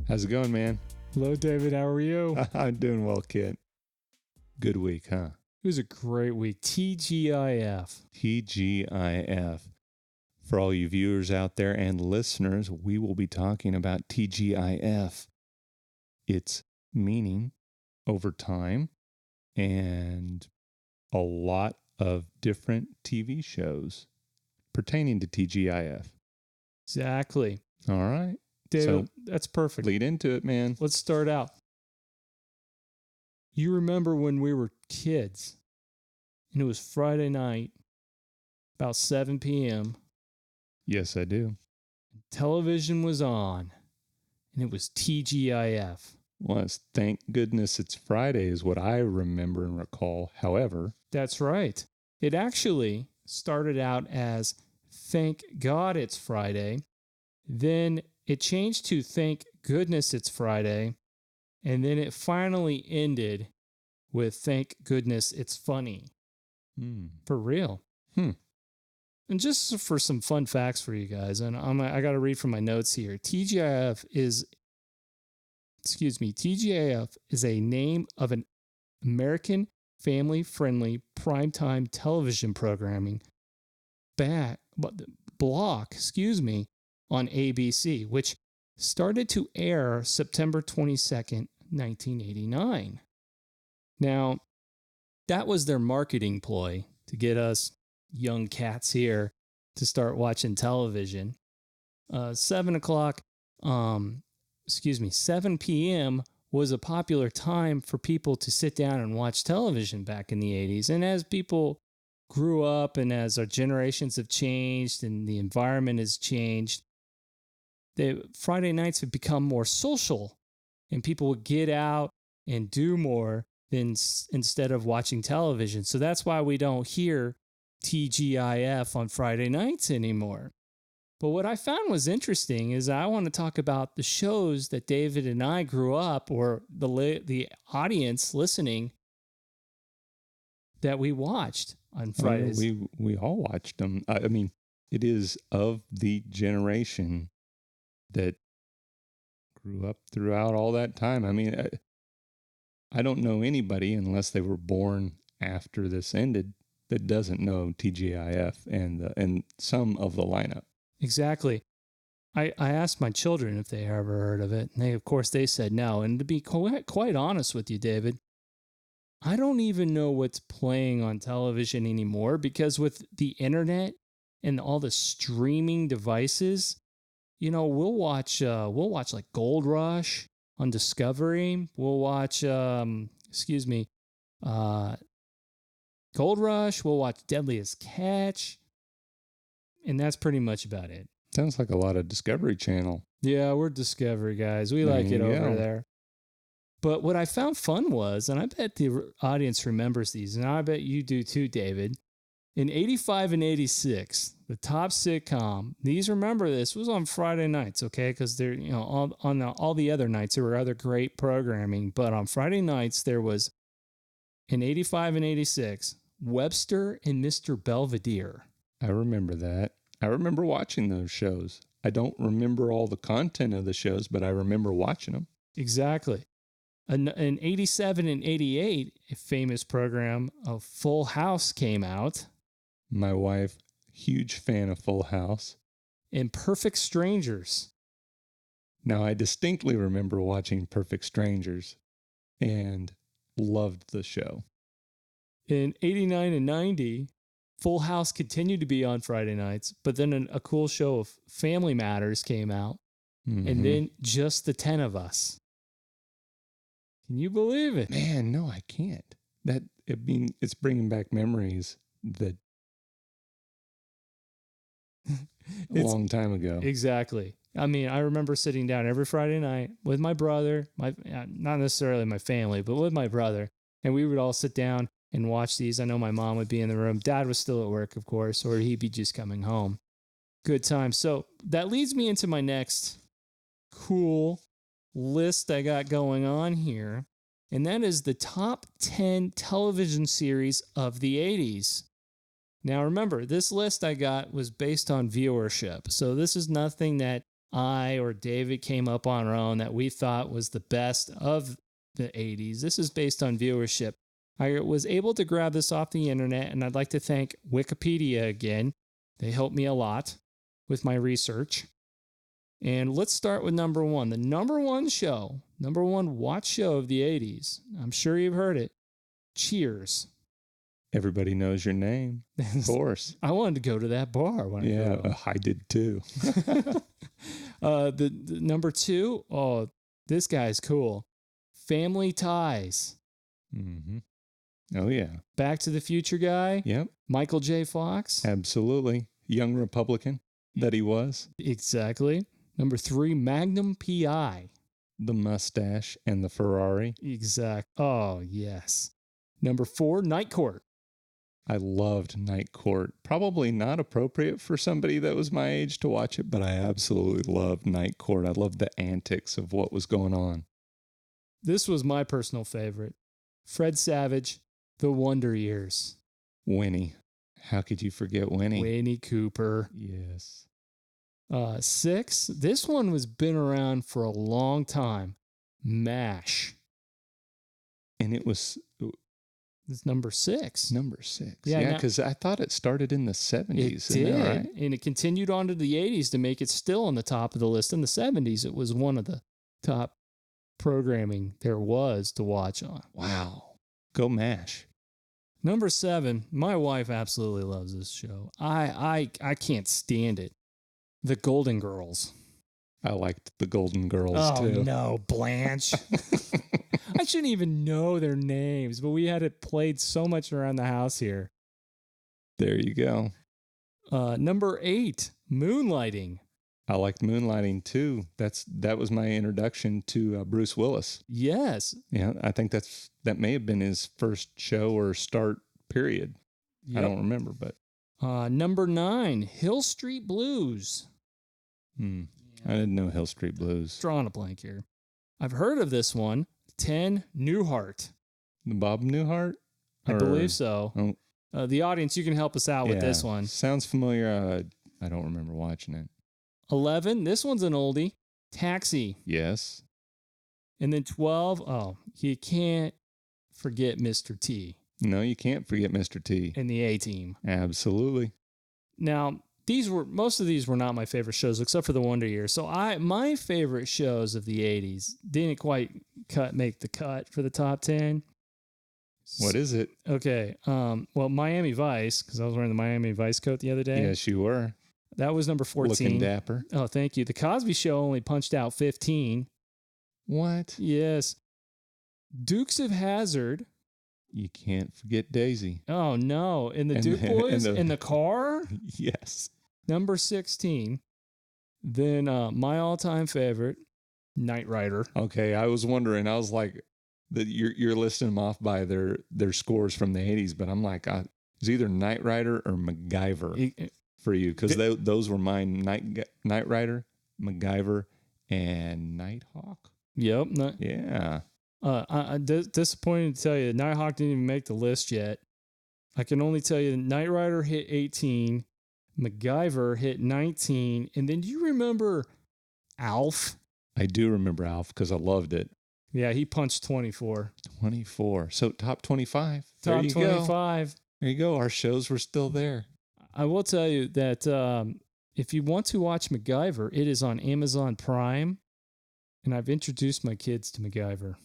How's it going, man? Hello, David. How are you? I'm doing well, kid. Good week, huh? It was a great week. TGIF. TGIF. For all you viewers out there and listeners, we will be talking about TGIF. Its meaning over time and a lot of different TV shows pertaining to TGIF. Exactly. All right. David, that's perfect. Lead into it, man. Let's start out. You remember when we were kids and it was Friday night, about 7 p.m. Yes, I do. Television was on and it was TGIF. Well, thank goodness it's Friday is what I remember and recall. However, that's right. It actually started out as Thank God It's Friday. Then it changed to Thank Goodness It's Friday. And then it finally ended with Thank Goodness It's Funny. For real. And just for some fun facts for you guys, and I got to read from my notes here. TGIF is a name of an American family-friendly primetime television programming block, on ABC, which started to air September 22nd, 1989. Now, that was their marketing ploy to get us young cats here to start watching television. 7 p.m. was a popular time for people to sit down and watch television back in the 80s. And as people grew up and as our generations have changed and the environment has changed, the Friday nights have become more social and people would get out and do more instead of watching television. So that's why we don't hear TGIF on Friday nights anymore. But what I found was interesting is I want to talk about the shows that David and I grew up, or the audience listening, that we watched on Fridays. We all watched them. I mean, it is of the generation that grew up throughout all that time. I mean, I don't know anybody, unless they were born after this ended, that doesn't know TGIF and some of the lineup. Exactly. I asked my children if they ever heard of it, and of course they said no. And to be quite honest with you, David, I don't even know what's playing on television anymore, because with the internet and all the streaming devices, we'll watch like Gold Rush on Discovery. We'll watch Gold Rush. We'll watch Deadliest Catch. And that's pretty much about it. Sounds like a lot of Discovery Channel. Yeah, we're Discovery guys. We like it over there. But what I found fun was, and I bet the audience remembers these, and I bet you do too, David. In 85 and 86, the top sitcom, remember this, was on Friday nights, okay? Because they're, on all the other nights, there were other great programming. But on Friday nights, there was, in 85 and 86, Webster and Mr. Belvedere. I remember that. I remember watching those shows. I don't remember all the content of the shows, but I remember watching them. Exactly. In 87 and 88, a famous program of Full House came out. My wife, huge fan of Full House. And Perfect Strangers. Now, I distinctly remember watching Perfect Strangers and loved the show. In 89 and 90, Full House continued to be on Friday nights, but then a cool show of Family Matters came out, and then Just the 10 of Us. Can you believe it? Man, no, I can't. It's bringing back memories that a long time ago. Exactly. I mean, I remember sitting down every Friday night with my brother, not necessarily my family, but with my brother, and we would all sit down and watch these. I know my mom would be in the room. Dad was still at work, of course, or he'd be just coming home. Good time. So that leads me into my next cool list I got going on here, and that is the top 10 television series of the 80s. Now remember, this list I got was based on viewership, so this is nothing that I or David came up on our own that we thought was the best of the 80s. This is based on viewership. I was able to grab this off the internet, and I'd like to thank Wikipedia again. They helped me a lot with my research. And let's start with number one. The number one watch show of the 80s. I'm sure you've heard it. Cheers. Everybody knows your name, of course. I wanted to go to that bar when I grew up. I did too. The number two, oh, this guy's cool. Family Ties. Mm-hmm. Oh, yeah. Back to the Future guy. Yep. Michael J. Fox. Absolutely. Young Republican that he was. Exactly. Number three, Magnum P.I. The mustache and the Ferrari. Exact. Oh, yes. Number four, Night Court. I loved Night Court. Probably not appropriate for somebody that was my age to watch it, but I absolutely loved Night Court. I loved the antics of what was going on. This was my personal favorite. Fred Savage, The Wonder Years. Winnie. How could you forget Winnie? Winnie Cooper. Yes. Six, this one was been around for a long time. MASH. And it was... It's number six. Number six. Yeah, because I thought it started in the 70s. It did, right? And it continued on to the 80s to make it still on the top of the list. In the 70s, it was one of the top programming there was to watch on. Wow. Go MASH. Number seven, my wife absolutely loves this show. I can't stand it. The Golden Girls. I liked the Golden Girls, too. Oh, no, Blanche. I shouldn't even know their names, but we had it played so much around the house here. There you go. Number eight, Moonlighting. I liked Moonlighting, too. That was my introduction to Bruce Willis. Yes. Yeah, I think that may have been his first show or start period. Yep. I don't remember, but... Number nine, Hill Street Blues. I didn't know Hill Street Blues. Drawing a blank here. I've heard of this one. 10, Newhart. The Bob Newhart? I believe so. Oh. The audience, you can help us out with this one. Sounds familiar. I don't remember watching it. 11, this one's an oldie. Taxi. Yes. And then 12, oh, you can't forget Mr. T. No, you can't forget Mr. T. And the A-Team. Absolutely. Now, most of these were not my favorite shows, except for the Wonder Years. So my favorite shows of the 80s didn't quite make the cut for the top 10. What is it? Okay. Well, Miami Vice, because I was wearing the Miami Vice coat the other day. Yes, you were. That was number 14. Looking dapper. Oh, thank you. The Cosby Show only punched out 15. What? Yes. Dukes of Hazzard. You can't forget Daisy. Oh, no. And the Duke Boys in the car? Yes. Number 16. Then my all-time favorite, Knight Rider. Okay, I was wondering. I was like, you're listing them off by their scores from the 80s, but I'm like, it's either Knight Rider or MacGyver for you, because those were mine. Knight Rider, MacGyver, and Nighthawk. Yep. Yeah. I'm disappointed to tell you, Nighthawk didn't even make the list yet. I can only tell you Knight Rider hit 18, MacGyver hit 19, and then do you remember Alf? I do remember Alf because I loved it. Yeah, he punched 24. 24. So top 25. Top 25. There you go. Our shows were still there. I will tell you that if you want to watch MacGyver, it is on Amazon Prime, and I've introduced my kids to MacGyver.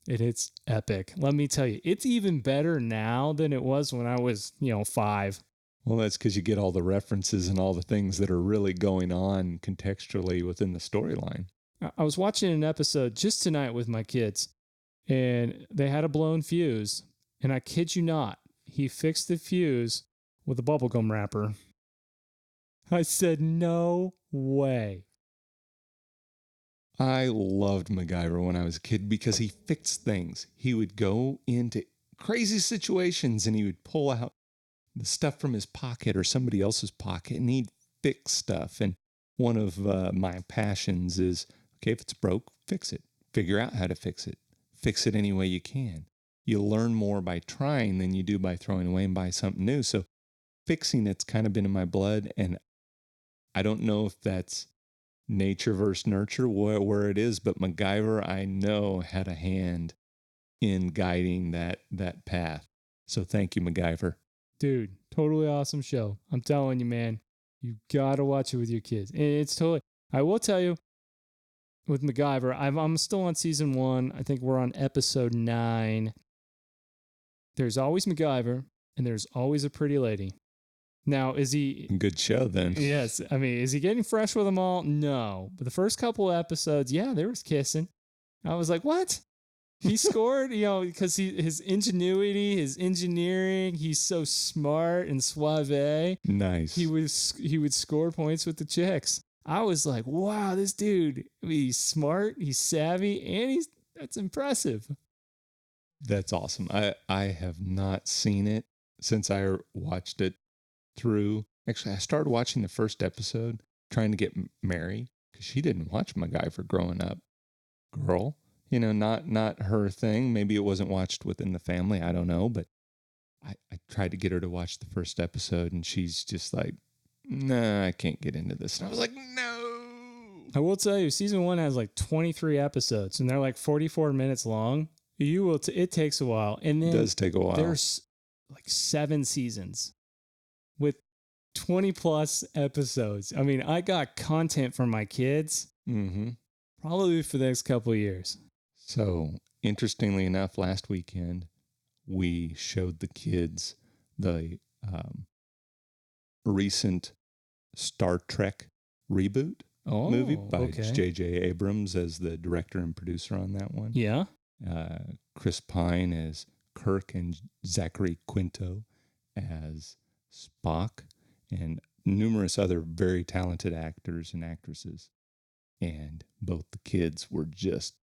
It's epic. Let me tell you, it's even better now than it was when I was, 5. Well, that's because you get all the references and all the things that are really going on contextually within the storyline. I was watching an episode just tonight with my kids, and they had a blown fuse, and I kid you not, he fixed the fuse with a bubblegum wrapper. I said, no way. I loved MacGyver when I was a kid because he fixed things. He would go into crazy situations and he would pull out the stuff from his pocket or somebody else's pocket and he'd fix stuff. And one of my passions is, okay, if it's broke, fix it. Figure out how to fix it. Fix it any way you can. You learn more by trying than you do by throwing away and buy something new. So fixing it's kind of been in my blood, and I don't know if that's nature versus nurture, where it is. But MacGyver, I know, had a hand in guiding that path. So thank you, MacGyver. Dude, totally awesome show. I'm telling you, man, you got to watch it with your kids. It's totally, I will tell you, with MacGyver, I'm still on season 1. I think we're on episode 9. There's always MacGyver, and there's always a pretty lady. Now, is he... Good show, then. Yes. I mean, is he getting fresh with them all? No. But the first couple of episodes, yeah, there was kissing. I was like, what? He scored, because his ingenuity, his engineering, he's so smart and suave. Nice. He would score points with the chicks. I was like, wow, this dude, he's smart, he's savvy, and that's impressive. That's awesome. I have not seen it since I watched it through. Actually, I started watching the first episode trying to get Mary, because she didn't watch MacGyver growing up. Girl, not her thing. Maybe it wasn't watched within the family. I don't know. But I tried to get her to watch the first episode, and she's just like, nah, I can't get into this. And I was like, no. I will tell you, season 1 has like 23 episodes, and they're like 44 minutes long. It takes a while. And then it does take a while. There's like 7 seasons with 20 plus episodes. I mean, I got content for my kids probably for the next couple of years. So, interestingly enough, last weekend, we showed the kids the recent Star Trek reboot movie by J.J. Abrams as the director and producer on that one. Yeah. Chris Pine as Kirk and Zachary Quinto as Spock, and numerous other very talented actors and actresses. And both the kids were just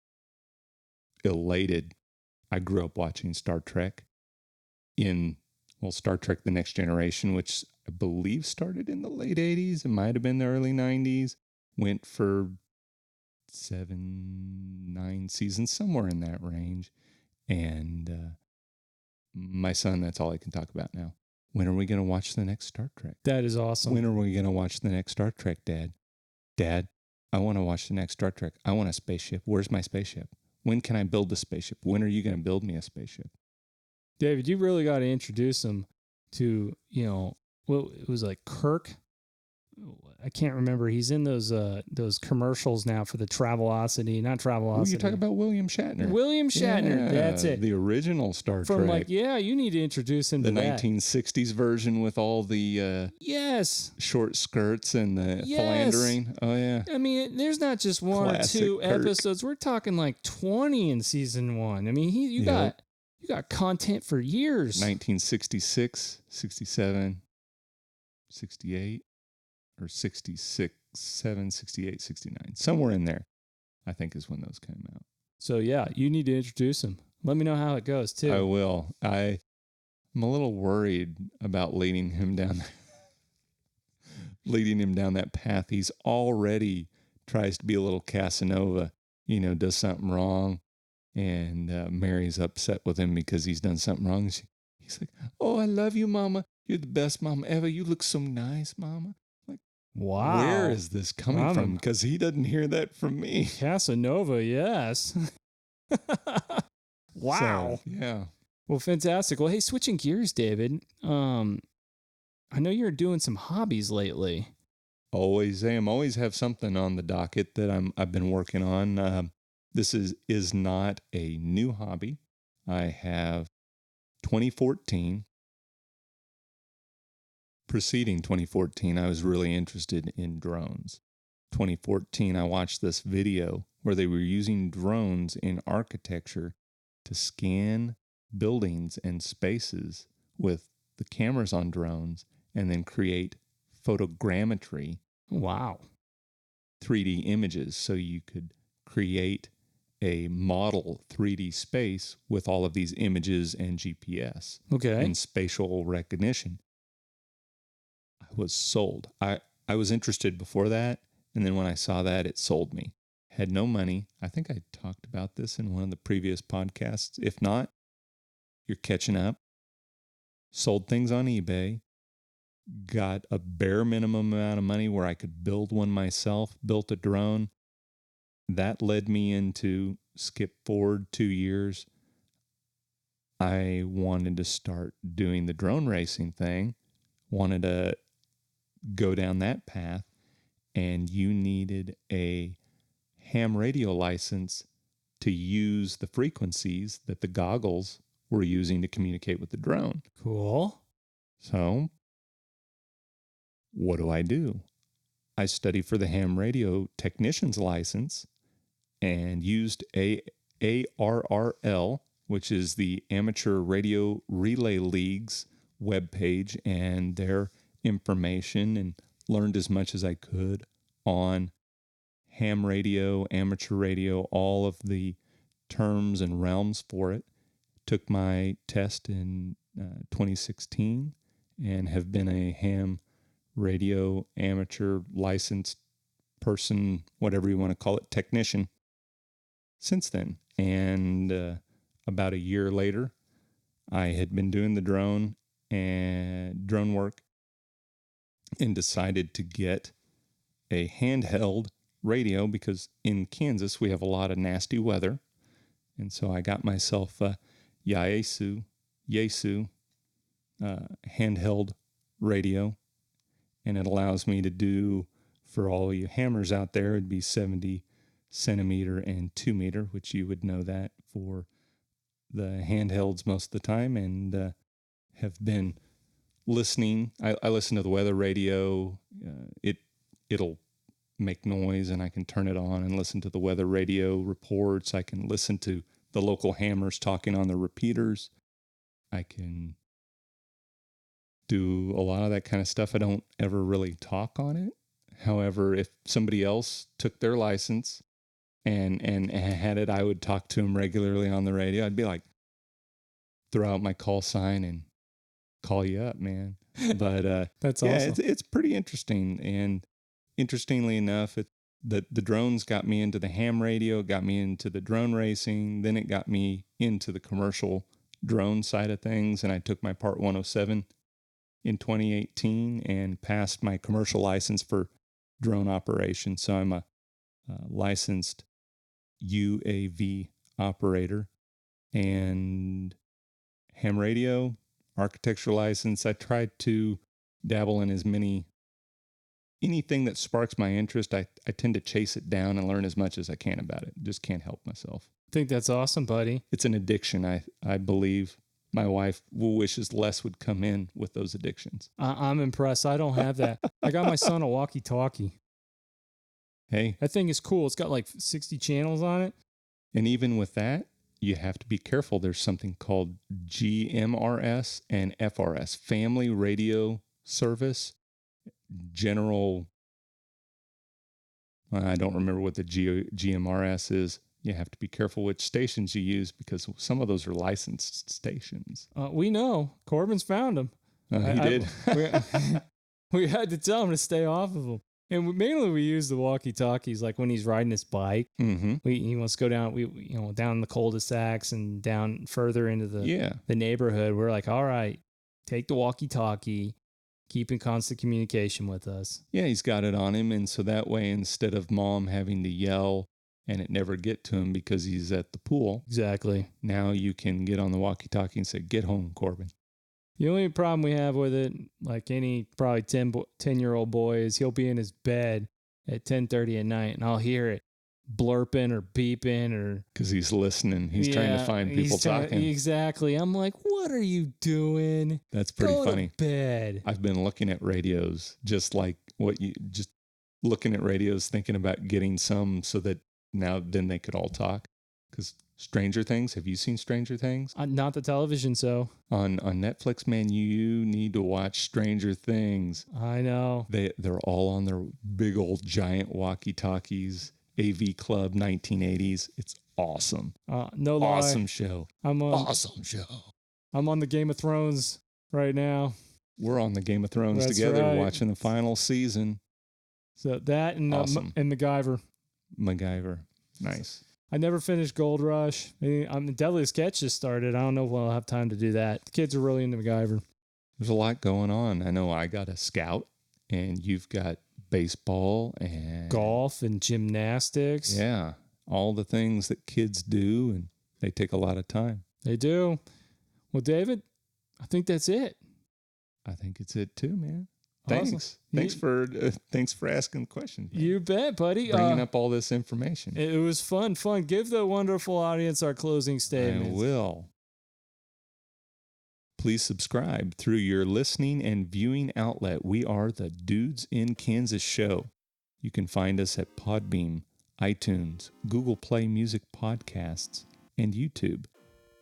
elated. I grew up watching Star Trek Star Trek The Next Generation, which I believe started in the late 80s. It might have been the early 90s. Went for 7-9 seasons, somewhere in that range. And my son, that's all I can talk about now. When are we going to watch the next Star Trek? That is awesome. When are we going to watch the next Star Trek, Dad? Dad, I want to watch the next Star Trek. I want a spaceship. Where's my spaceship? When can I build a spaceship? When are you going to build me a spaceship? David, you really got to introduce him to, it was like Kirk. I can't remember. He's in those commercials now for the Travelocity, not Travelocity. You're talking about William Shatner. William Shatner, yeah, that's it. The original Star Trek. You need to introduce him to the that. 1960s version with all the short skirts and the philandering. Oh, yeah. I mean, there's not just one Classic or two Kirk. episodes. We're talking like 20 in season 1. I mean, you got content for years. 1966, 67, 68. Or 66, 7, 68, 69. Somewhere in there, I think, is when those came out. So, yeah, you need to introduce him. Let me know how it goes, too. I will. I'm a little worried about leading him down that path. He's already tries to be a little Casanova, does something wrong, and Mary's upset with him because he's done something wrong. He's like, oh, I love you, Mama. You're the best mom ever. You look so nice, Mama. Wow. Where is this coming from? Because he doesn't hear that from me. Casanova, yes. Wow. So, yeah. Well, fantastic. Well, hey, switching gears, David. I know you're doing some hobbies lately. Always am. Always have something on the docket that I've been working on. This is not a new hobby. I have 2014. Preceding 2014, I was really interested in drones. 2014, I watched this video where they were using drones in architecture to scan buildings and spaces with the cameras on drones and then create photogrammetry. Wow. 3D images, so you could create a model 3D space with all of these images and GPS. Okay. And spatial recognition. I was sold. I was interested before that, and then when I saw that, it sold me. Had no money. I think I talked about this in one of the previous podcasts. If not, you're catching up. Sold things on eBay. got a bare minimum amount of money where I could build one myself, built a drone. That led me into, skip forward 2 years, I wanted to start doing the drone racing thing, wanted to go down that path, and you needed a ham radio license to use the frequencies that the goggles were using to communicate with the drone. Cool. So, what do? I studied for the ham radio technician's license and used ARRL, which is the Amateur Radio Relay League's webpage, and their information, and learned as much as I could on ham radio, amateur radio, all of the terms and realms for it. Took my test in 2016 and have been a ham radio amateur licensed person, whatever you want to call it, technician since then. And about a year later, I had been doing the drone work and decided to get a handheld radio because in Kansas we have a lot of nasty weather. And so I got myself a Yaesu handheld radio, and it allows me to do, for all you hammers out there, it'd be 70 centimeter and 2 meter, which you would know that for the handhelds most of the time, and have been listening. I listen to the weather radio. It'll make noise, and I can turn it on and listen to the weather radio reports. I can listen to the local hammers talking on the repeaters. I can do a lot of that kind of stuff. I don't ever really talk on it. However, if somebody else took their license and had it, I would talk to them regularly on the radio. I'd be like, throw out my call sign and call you up, man. But that's yeah, awesome. it's pretty interesting. And interestingly enough, the drones got me into the ham radio, got me into the drone racing. Then it got me into the commercial drone side of things. And I took my Part 107 in 2018 and passed my commercial license for drone operation. So I'm a licensed UAV operator, and ham radio, architecture license. I tried to dabble in anything that sparks my interest. I tend to chase it down and learn as much as I can about it. Just can't help myself. I think that's awesome, buddy. It's an addiction. I believe my wife wishes less would come in with those addictions. I'm impressed. I don't have that. I got my son a walkie-talkie. Hey. That thing is cool. It's got like 60 channels on it. And even with that, you have to be careful. There's something called GMRS and FRS, Family Radio Service. General, I don't remember what the GMRS is. You have to be careful which stations you use because some of those are licensed stations. We know. Corbin's found them. He did. We had to tell him to stay off of them. And mainly we use the walkie-talkies like when he's riding his bike. Mm-hmm. He wants to go down, down the cul-de-sacs and down further into the neighborhood. We're like, all right, take the walkie-talkie, keep in constant communication with us. Yeah, he's got it on him. And so that way, instead of mom having to yell and it never get to him because he's at the pool. Exactly. Now you can get on the walkie-talkie and say, get home, Corbin. The only problem we have with it, like any probably 10-year-old boy, is he'll be in his bed at 10:30 at night, and I'll hear it blurping or beeping or... Because he's listening. He's trying to find people talking. Exactly. I'm like, what are you doing? That's pretty funny. Go to bed. I've been looking at radios, just looking at radios, thinking about getting some so that then they could all talk. Because Stranger Things, have you seen Stranger Things? Not the television, so. On Netflix, man, you need to watch Stranger Things. I know. They're all on their big old giant walkie-talkies, AV Club 1980s. It's awesome. No lie. Awesome show. Awesome show. I'm on the Game of Thrones right now. We're on the Game of Thrones together, watching the final season. So that and awesome. And MacGyver. Nice. I never finished Gold Rush. The Deadliest Catch just started. I don't know if I'll have time to do that. The kids are really into MacGyver. There's a lot going on. I know I got a scout, and you've got baseball and golf and gymnastics. Yeah, all the things that kids do, and they take a lot of time. They do. Well, David, I think that's it. I think it's it too, man. Awesome. Thanks for asking questions. Man. You bet, buddy. Bringing up all this information. It was fun. Give the wonderful audience our closing statement. I will. Please subscribe through your listening and viewing outlet. We are the Dudes in Kansas Show. You can find us at Podbean, iTunes, Google Play Music Podcasts, and YouTube.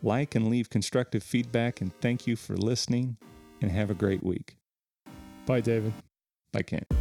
Like and leave constructive feedback, and thank you for listening, and have a great week. Bye, David. Bye, Kent.